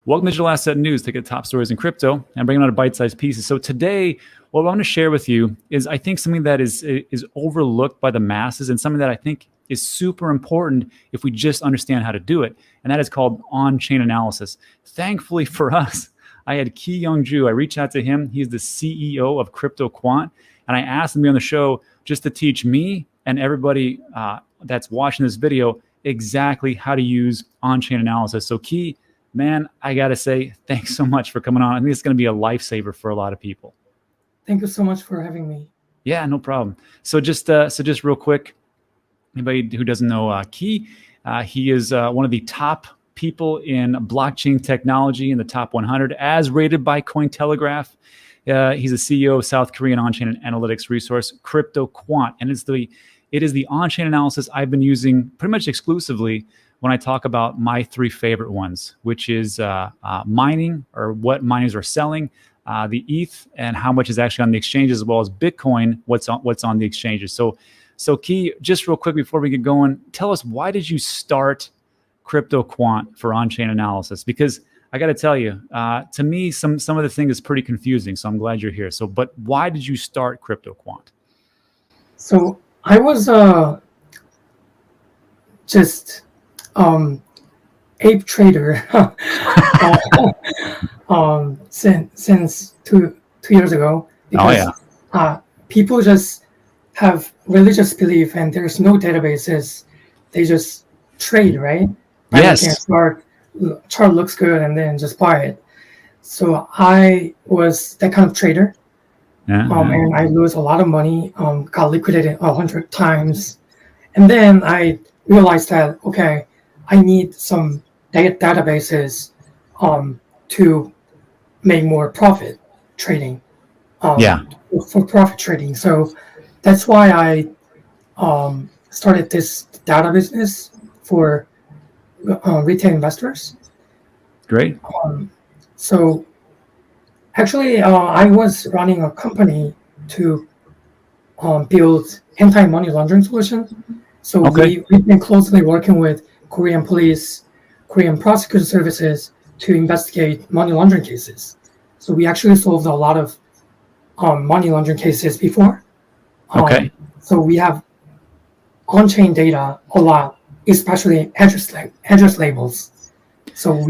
Welcome to Digital Asset News. Take the top stories in crypto and bring them out of bite-sized pieces. So today, what I want to share with you is I think something that is overlooked by the masses and something that I think is super important if we just understand how to do it. And that is called on-chain analysis. Thankfully for us, I had Ki Young Ju. I reached out to him. He's the CEO of Crypto Quant. And I asked him to be on the show just to teach me and everybody that's watching this video exactly how to use on-chain analysis. So Ki, man, I got to say, thanks so much for coming on. I think it's going to be a lifesaver for a lot of people. Thank you so much for having me. Yeah, no problem. So just real quick, anybody who doesn't know Ki, he is one of the top people in blockchain technology in the top 100 as rated by Cointelegraph. He's the CEO of South Korean on-chain analytics resource, Crypto Quant. And it is the on-chain analysis I've been using pretty much exclusively when I talk about my three favorite ones, which is mining, or what miners are selling, the ETH, and how much is actually on the exchanges, as well as Bitcoin, what's on the exchanges. So Ki, just real quick before we get going, tell us, why did you start Crypto Quant for on-chain analysis? Because I got to tell you, to me, some of the things is pretty confusing. So I'm glad you're here. But why did you start Crypto Quant? So I was just ape trader since two years ago, because people just have religious belief and there's no databases. They just trade, right? Yes. Chart looks good and then just buy it. So I was that kind of trader. And I lose a lot of money, got liquidated 100 times. And then I realized that, okay, I need some databases to make more profit trading. For profit trading. So that's why I started this data business for retail investors. Great. So actually, I was running a company to build anti-money laundering solution. So we've been closely working with Korean police, Korean prosecution services to investigate money laundering cases. So we actually solved a lot of money laundering cases before. So we have on-chain data a lot, especially address labels. So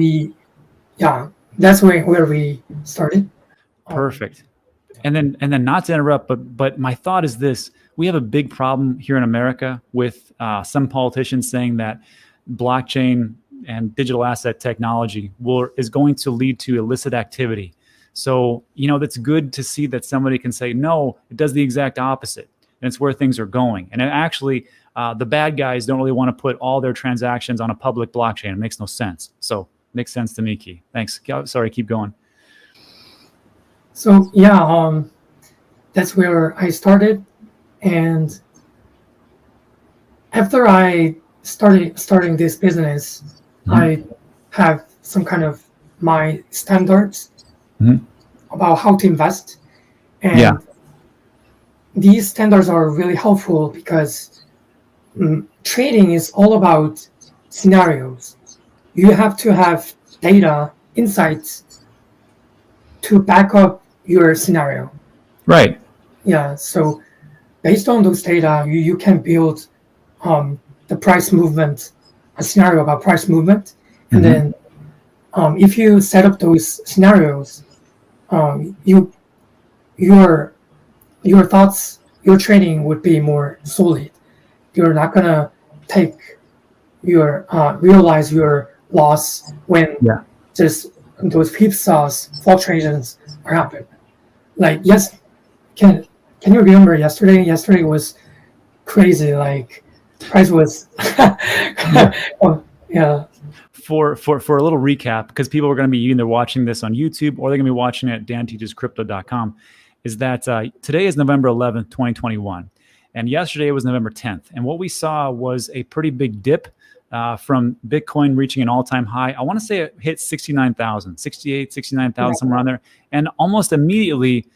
that's where we started. Perfect. And then not to interrupt, but my thought is this: we have a big problem here in America with some politicians saying that blockchain and digital asset technology is going to lead to illicit activity. So, that's good to see that somebody can say, no, it does the exact opposite. And it's where things are going. And actually, the bad guys don't really want to put all their transactions on a public blockchain. It makes no sense. So makes sense to me, Ki. Thanks. Sorry, keep going. So that's where I started. And after I starting this business, I have some kind of my standards about how to invest. And these standards are really helpful because trading is all about scenarios. You have to have data, insights to back up your scenario. Right. Yeah. So based on those data, you can build the price movement, a scenario about price movement. And then if you set up those scenarios, your thoughts, your trading would be more solid. You're not gonna realize your loss when just those whipsaws, fluctuations are happening. Like can you remember yesterday? Yesterday was crazy. Like price was For a little recap, because people are going to be either watching this on YouTube or they're going to be watching it at danteachescrypto.com, is that today is November 11th, 2021. And yesterday was November 10th. And what we saw was a pretty big dip from Bitcoin reaching an all-time high. I want to say it hit 69,000, 68, 69,000, somewhere around there. And almost immediately,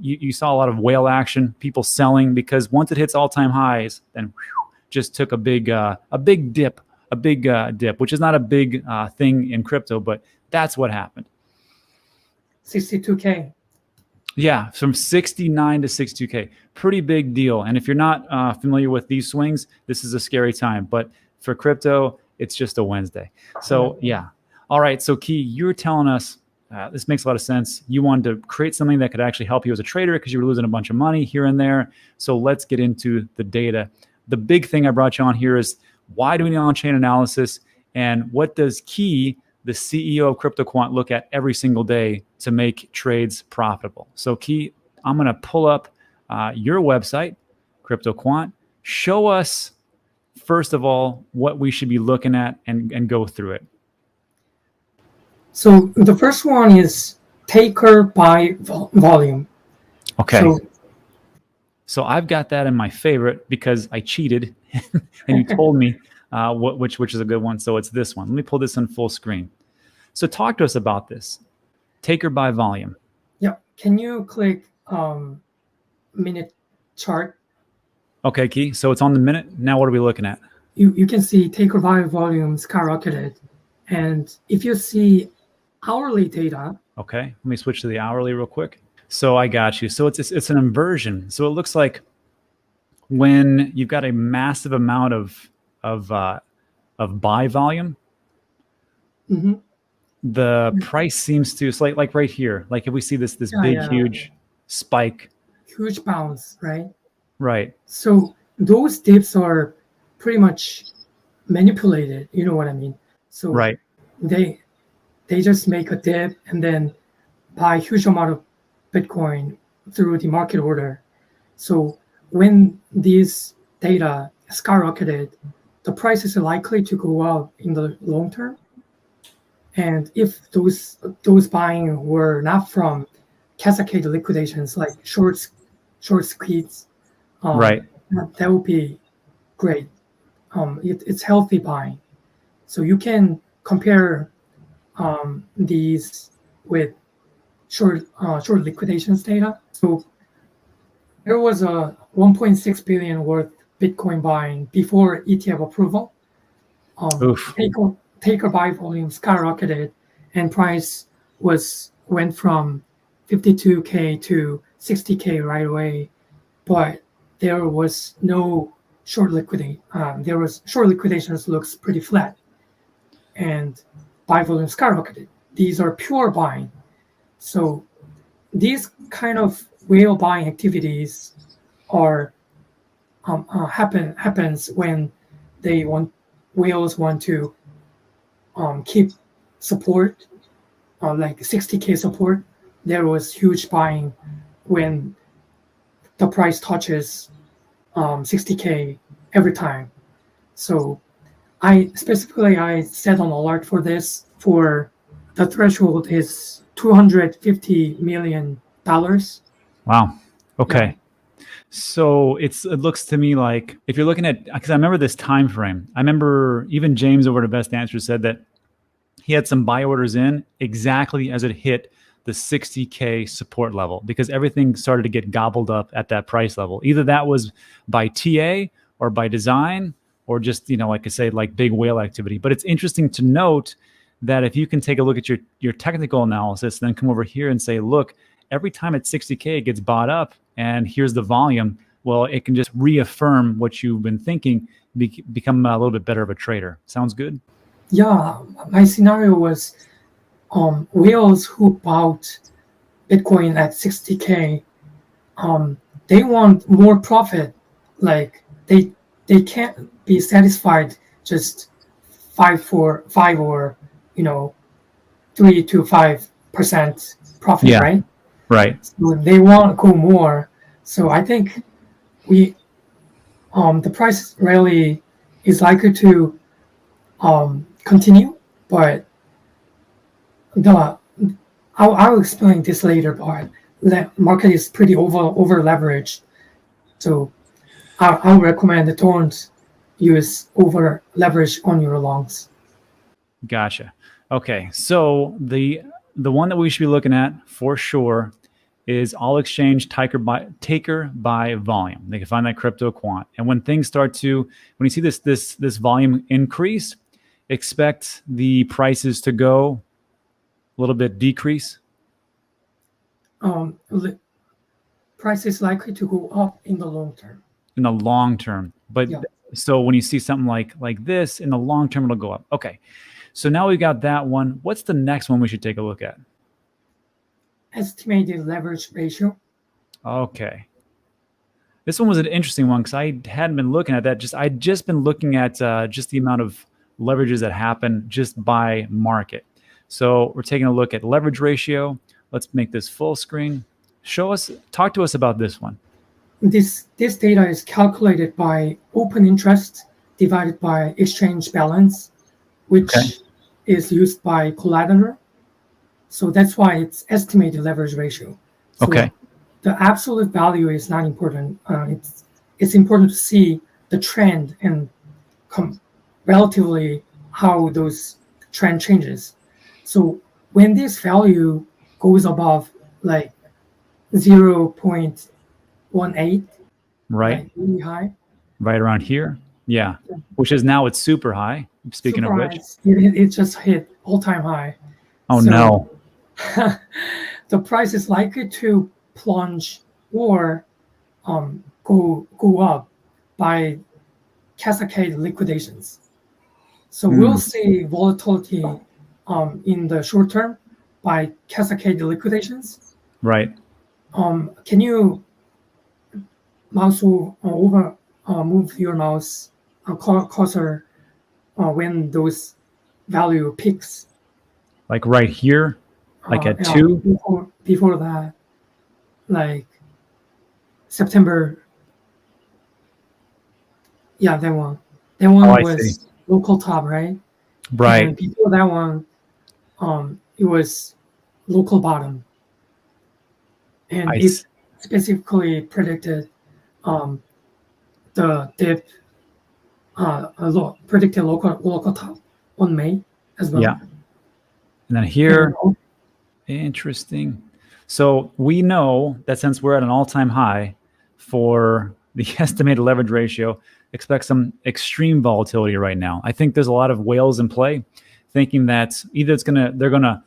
you saw a lot of whale action, people selling, because once it hits all-time highs, then just took a big dip, which is not a big thing in crypto, but That's what happened. 62K. Yeah, from 69 to 62K. Pretty big deal. And if you're not familiar with these swings, this is a scary time. But for crypto, it's just a Wednesday. So yeah. All right. So Key, you were telling us, this makes a lot of sense. You wanted to create something that could actually help you as a trader because you were losing a bunch of money here and there. So let's get into the data. The big thing I brought you on here is, why do we need on-chain analysis? And what does Key, the CEO of CryptoQuant, look at every single day to make trades profitable? So Key, I'm going to pull up your website, CryptoQuant. Show us, first of all, what we should be looking at and go through it. So the first one is taker by volume. Okay. So I've got that in my favorite because I cheated and you told me which is a good one. So it's this one. Let me pull this in full screen. So talk to us about this. Taker by volume. Yeah. Can you click minute chart? Okay, Key. So it's on the minute. Now what are we looking at? You can see taker by volume skyrocketed. And if you see hourly data. Okay, let me switch to the hourly real quick. So I got you. So it's an inversion. So it looks like when you've got a massive amount of buy volume, the price seems to, it's like right here. Like if we see this big huge spike, huge bounce, right? Right. So those dips are pretty much manipulated. You know what I mean? So right. They just make a dip and then buy a huge amount of Bitcoin through the market order. So when these data skyrocketed, the price is likely to go up in the long term. And if those buying were not from cascade liquidations like short squeeze, right, that would be great. It's healthy buying. So you can compare these with short liquidations data. So there was a 1.6 billion worth Bitcoin buying before ETF approval. Taker buy volume skyrocketed, and price went from 52K to 60K right away. But there was no short liquidate. There was short liquidations looks pretty flat, and buy volume skyrocketed. These are pure buying. So these kind of whale buying activities are happens when whales want to keep support, like 60K support. There was huge buying when the price touches 60K every time. So I set an alert for this. For the threshold is $250 million. Wow. Okay. Yeah. So it looks to me like, if you're looking at, because I remember this time frame. I remember even James over at Best Answers said that he had some buy orders in exactly as it hit the 60K support level, because everything started to get gobbled up at that price level. Either that was by TA or by design, or just, like I say, like big whale activity. But it's interesting to note that if you can take a look at your technical analysis, then come over here and say, look, every time at 60K it gets bought up and here's the volume, well, it can just reaffirm what you've been thinking, become a little bit better of a trader. Sounds good? Yeah, my scenario was whales who bought Bitcoin at 60K, they want more profit. Like they can't be satisfied just 5 or 3 to 5% profit, yeah. right? Right. So they want to go more. So I think the price rally is likely to continue, but I'll explain this later. But the market is pretty over leveraged, so I'll recommend don't use over leverage on your longs. Gotcha. Okay, so the one that we should be looking at for sure is All Exchange taker by volume. They can find that CryptoQuant. And when things start to, when you see this volume increase, expect the prices to go little bit decrease? The price is likely to go up in the long term. In the long term. But Yeah. so when you see something like this, in the long term, it'll go up. Okay. So now we got that one. What's the next one we should take a look at? Estimated leverage ratio. Okay. This one was an interesting one because I hadn't been looking at that. I'd just been looking at just the amount of leverages that happen just by market. So we're taking a look at leverage ratio. Let's make this full screen. Talk to us about this one. This data is calculated by open interest divided by exchange balance, which is used by collateral. So that's why it's estimated leverage ratio. So Okay. the absolute value is not important. It's important to see the trend and relatively how those trend changes. So when this value goes above like 0.18, Right. like really high, Right around here. Yeah. Which is now it's super high. Speaking of which. it just hit all-time high. Oh, So- no. The price is likely to plunge or go up by cascade liquidations. So we'll see volatility in the short term by cascade liquidations. Right. Can you move your mouse cursor when those value peaks? Like right here. Like at Yeah, 2? before that, like September. Yeah, that one. That one Oh, I was see. local top, right? Right. And before that one, it was local bottom, and I it s- specifically predicted the dip. Predicted local top on May as well. Yeah. And then here, And interesting. So we know that since we're at an all-time high for the estimated leverage ratio, expect some extreme volatility right now. I think there's a lot of whales in play, thinking that either they're gonna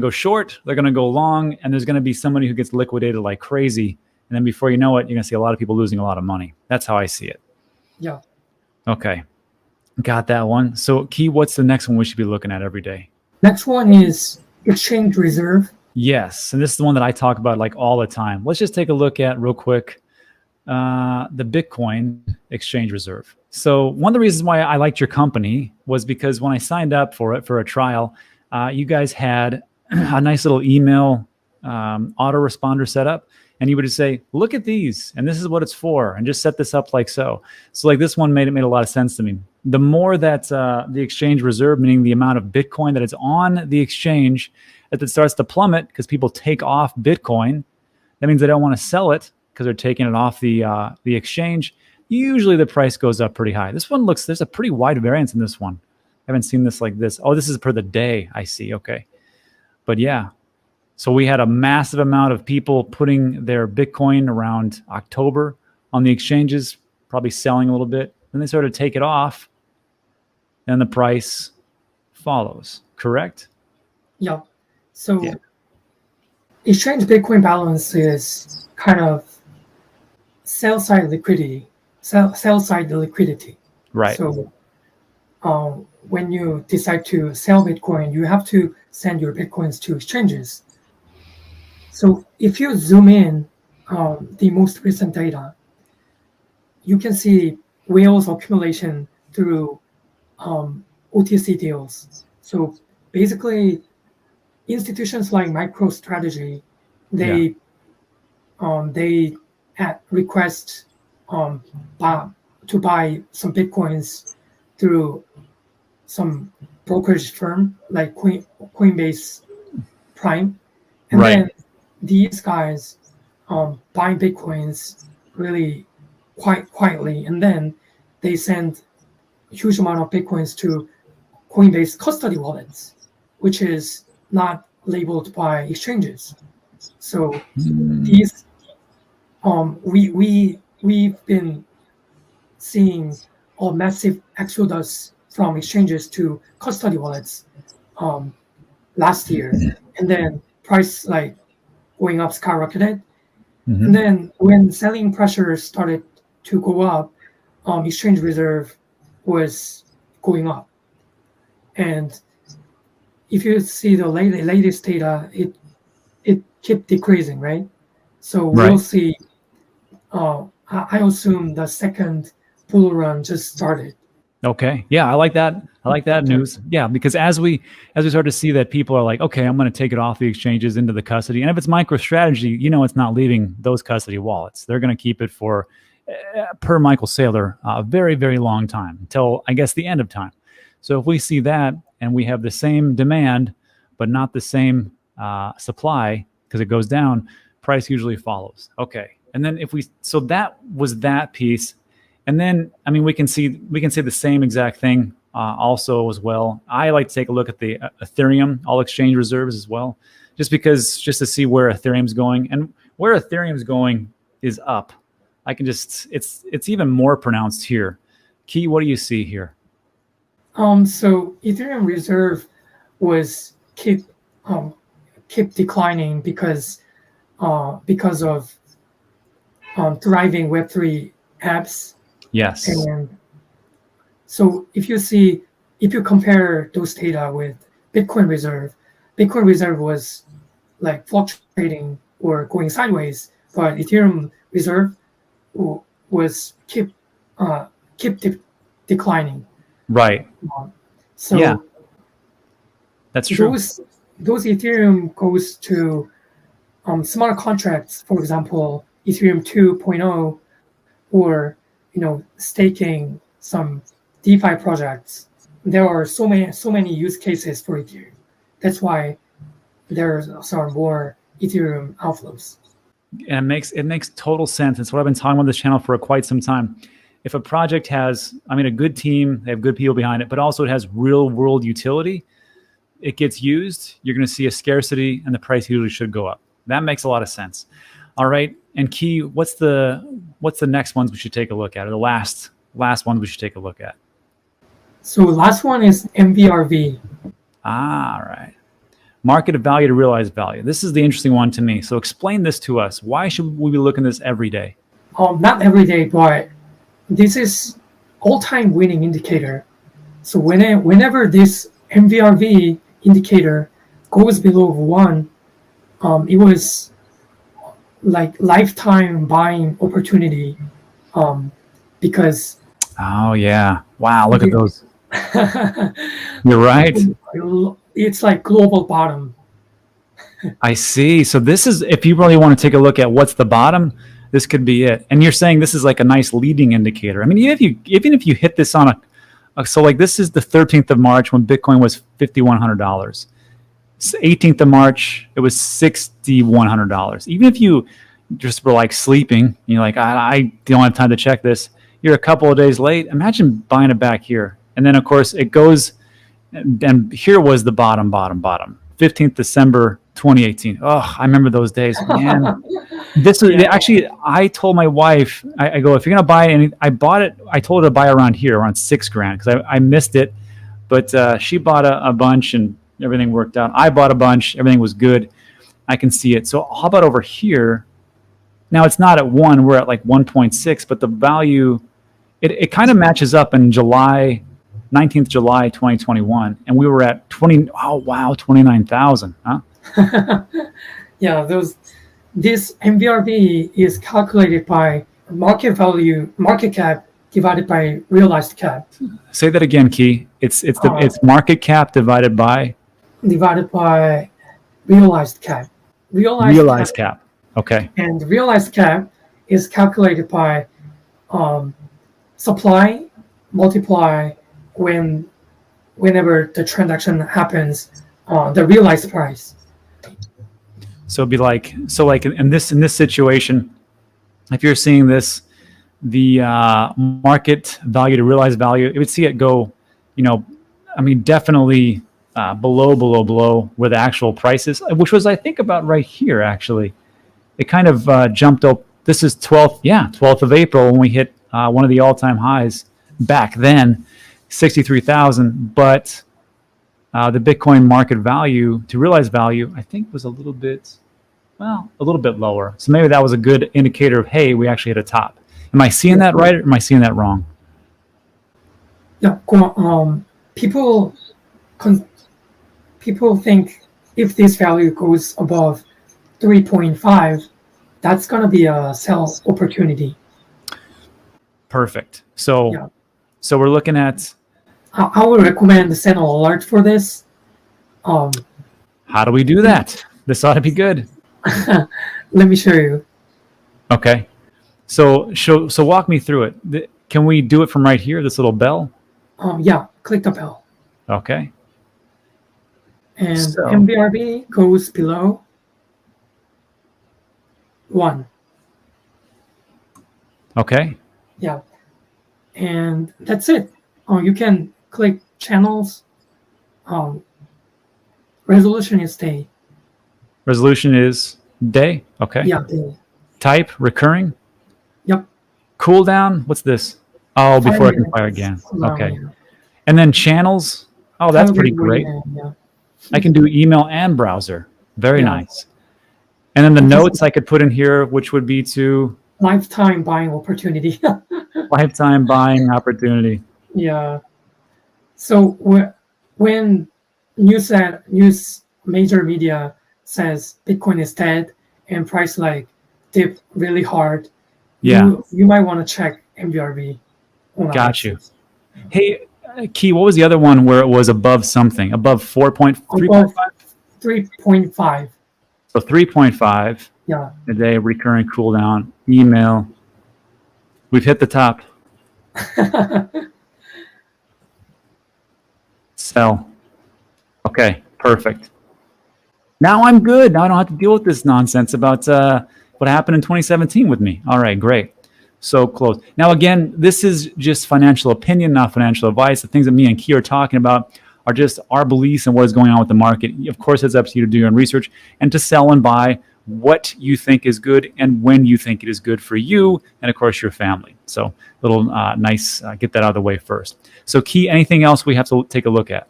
go short, they're gonna go long, and there's gonna be somebody who gets liquidated like crazy, and then before you know it, you're gonna see a lot of people losing a lot of money. That's how I see it. yeah. Okay, got that one. So, Key, what's the next one we should be looking at every day? Next one is exchange reserve. Yes, and this is the one that I talk about like all the time. Let's just take a look at real quick the Bitcoin exchange reserve. So one of the reasons why I liked your company was because when I signed up for a trial, you guys had a nice little email autoresponder set up, and you would just say, "Look at these, and this is what it's for," and just set this up like so. So like this one made a lot of sense to me. The more that the exchange reserve, meaning the amount of Bitcoin that is on the exchange, if it starts to plummet because people take off Bitcoin, that means they don't want to sell it because they're taking it off the exchange. Usually the price goes up pretty high. This one there's a pretty wide variance in this one. I haven't seen this like this. Oh, this is per the day. I see. Okay. But yeah. So we had a massive amount of people putting their Bitcoin around October on the exchanges, probably selling a little bit. Then they started to take it off and the price follows. Correct? Yeah. So Yeah. exchange Bitcoin balance is kind of sell side liquidity. Right. So when you decide to sell Bitcoin, you have to send your Bitcoins to exchanges. So if you zoom in the most recent data, you can see whales accumulation through OTC deals. So basically, institutions like MicroStrategy, they request to buy some Bitcoins through some brokerage firm like Coinbase Prime, and Right. then these guys buy Bitcoins really quite quietly, and then they send a huge amount of Bitcoins to Coinbase custody wallets, which is not labeled by exchanges. So these we've been seeing a massive exodus from exchanges to custody wallets last year, and then price like going up skyrocketed. Hmm. And then when selling pressure started to go up, exchange reserve was going up. And if you see the latest data, it kept decreasing, right? So we'll Right. see. I assume the second bull run just started. Okay. Yeah, I like that. I like that news. Yeah, because as we start to see that people are like, okay, I'm going to take it off the exchanges into the custody, and if it's MicroStrategy, it's not leaving those custody wallets. They're going to keep it for, per Michael Saylor, a very very long time until I guess the end of time. So if we see that and we have the same demand but not the same supply because it goes down, price usually follows. Okay, and then so that was that piece. And then, I mean, we can say the same exact thing also as well. I like to take a look at the Ethereum all exchange reserves as well, just to see where Ethereum's going, and where Ethereum's going is up. It's even more pronounced here. Key, what do you see here? So Ethereum reserve was keep declining because of thriving Web3 apps. Yes. And so if you compare those data with Bitcoin reserve was like fluctuating or going sideways, but Ethereum reserve was keep declining. Right. So yeah, that's true. Those Ethereum goes to smart contracts, for example, Ethereum 2.0, or staking some DeFi projects. There are so many use cases for Ethereum. That's why there's some more Ethereum outflows. And it makes total sense. It's what I've been talking about this channel for quite some time. If a project has, a good team, they have good people behind it, but also it has real world utility, it gets used, you're going to see a scarcity, and the price usually should go up. That makes a lot of sense. All right. And Key, what's the next ones we should take a look at, or the last ones we should take a look at? So last one is MVRV. All right. Market value to realized value. This is the interesting one to me. So explain this to us. Why should we be looking at this every day? Not every day, but this is all-time winning indicator. So whenever this MVRV indicator goes below 1, it was like lifetime buying opportunity, because oh yeah, wow, look at those. You're right. It's like global bottom. I see. So this is, if you really want to take a look at what's the bottom, this could be it. And you're saying this is like a nice leading indicator. Even if you hit this on so like this is the 13th of March when Bitcoin was $5,100. 18th of March, it was $6,100. Even if you just were like sleeping, you're like, I don't have time to check this. You're a couple of days late. Imagine buying it back here. And then of course it goes, and here was the bottom, 15th December, 2018. Oh, I remember those days, man. This is actually, I told my wife, I go, if you're going to buy it, I bought it, I told her to buy around here, around $6,000, because I missed it. But she bought a bunch and everything worked out. I bought a bunch, everything was good. I can see it. So how about over here? Now it's not at 1, we're at like 1.6, but the value, it kind of matches up in 19th July 2021, and we were at 29,000, huh? Yeah, this MVRV is calculated by market cap divided by realized cap. Say that again, Key. It's market cap divided by realized cap. Realized cap. Okay. And realized cap is calculated by supply multiply whenever the transaction happens, the realized price. So it'd be like, in this situation, if you're seeing this, the market value to realized value, it would see it go, definitely below where the actual price is, which was, I think, about right here, actually. It kind of jumped up. This is 12th of April when we hit one of the all-time highs back then, 63,000. But the Bitcoin market value to realized value, I think was a little bit lower. So maybe that was a good indicator of, hey, we actually hit a top. Am I seeing that right, or am I seeing that wrong? Yeah, people think if this value goes above 3.5, that's going to be a sell opportunity. Perfect. So we're looking at. I would recommend the Sentinel alert for this. How do we do that? This ought to be good. Let me show you. Okay. So walk me through it. Can we do it from right here, this little bell? Yeah, click the bell. Okay. And MBRB goes below 1. Okay. Yeah. And that's it. You can click channels. Resolution is day. Resolution is day. Okay. Yeah, day. Type recurring. Yep. Cooldown. What's this? Oh, before I can fire again. Okay. And then channels. Oh, that's pretty great. Yeah. I can do email and browser. Very nice. And then the notes I could put in here, which would be to lifetime buying opportunity. Lifetime buying opportunity. Yeah. So when news major media says Bitcoin is dead and price like dip really hard, you might want to check MBRV. Got you. Hey, Key, what was the other one where it was above something? Above 3.5? 3.5. So 3.5 a day, recurring cooldown, email. We've hit the top. Sell. Okay, perfect. Now I'm good. Now I don't have to deal with this nonsense about what happened in 2017 with me. All right, great. So close. Now, again, this is just financial opinion, not financial advice. The things that me and Key are talking about are just our beliefs and what is going on with the market. Of course, it's up to you to do your own research and to sell and buy what you think is good and when you think it is good for you and, of course, your family. So little nice, get that out of the way first. So Key, anything else we have to take a look at?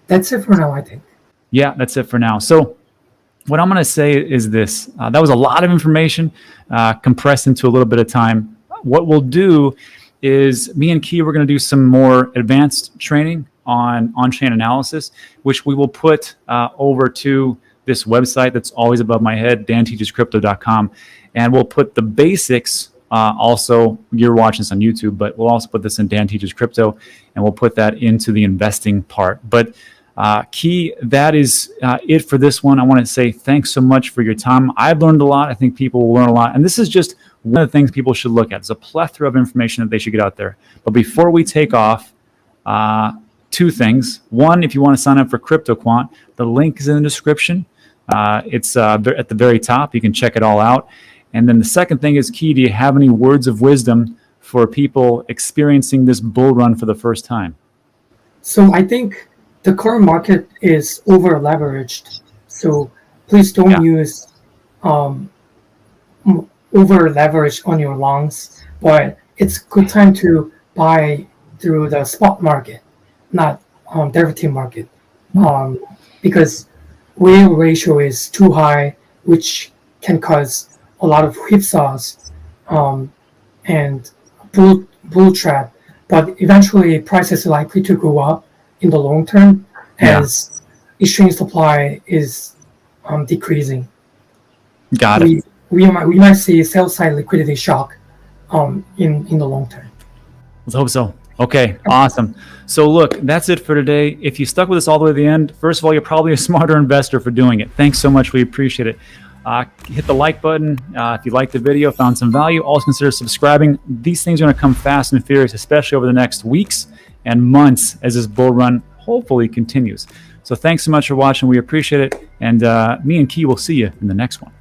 That's it for now, I think. Yeah, that's it for now. So what I'm going to say is this. That was a lot of information compressed into a little bit of time. What we'll do is me and Key, we're going to do some more advanced training on on-chain analysis, which we will put over to this website that's always above my head, danteachescrypto.com. And we'll put the basics also, you're watching this on YouTube, but we'll also put this in Dan Teaches Crypto, and we'll put that into the investing part. But Key, that is it for this one. I want to say thanks so much for your time. I've learned a lot. I think people will learn a lot. And this is just one of the things people should look at. It's a plethora of information that they should get out there. But before we take off, two things. One, if you want to sign up for CryptoQuant, the link is in the description. It's at the very top. You can check it all out. And then the second thing is, Key, do you have any words of wisdom for people experiencing this bull run for the first time? So I think the current market is over leveraged. So please don't use over leverage on your longs, but it's a good time to buy through the spot market, not derivative market, because whale ratio is too high, which can cause a lot of whipsaws and bull trap. But eventually, price is likely to go up in the long term as exchange supply is decreasing. Got it. We might see sell side liquidity shock in the long term. Let's hope so. Okay, awesome. So look, that's it for today. If you stuck with us all the way to the end, first of all, you're probably a smarter investor for doing it. Thanks so much. We appreciate it. Hit the like button if you liked the video, found some value. Also consider subscribing. These things are going to come fast and furious, especially over the next weeks and months as this bull run hopefully continues. So thanks so much for watching. We appreciate it. And me and Key will see you in the next one.